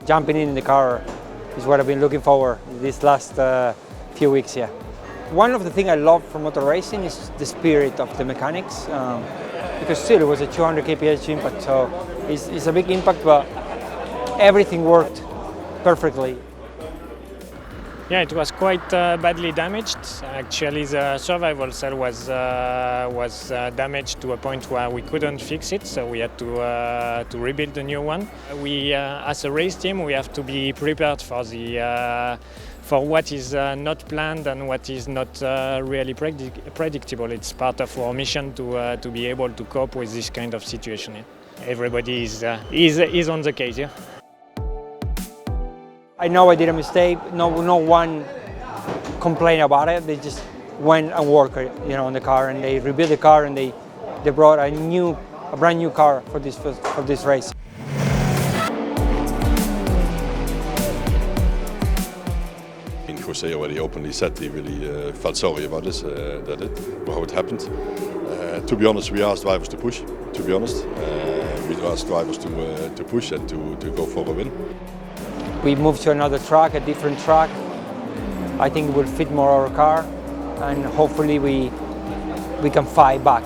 jumping in the car is what I've been looking forward these last few weeks. Yeah. One of the things I love from motor racing is the spirit of the mechanics, because still it was a 200 kph impact, so it's a big impact, but everything worked perfectly. Yeah, it was quite badly damaged. Actually, the survival cell was damaged to a point where we couldn't fix it, so we had to rebuild a new one. We, as a race team, we have to be prepared for for what is not planned and what is not really predictable. It's part of our mission to be able to cope with this kind of situation. Yeah. Everybody is on the case. Yeah. I know I did a mistake. No one complained about it. They just went and worked, on the car, and they rebuilt the car, and they brought a brand new car for this race. I think José already openly said he really felt sorry about this, how it happened. To be honest, we asked drivers to push. To be honest, we asked drivers to push and to go for a win. We moved to another track, a different track. I think it will fit more our car, and hopefully we can fight back.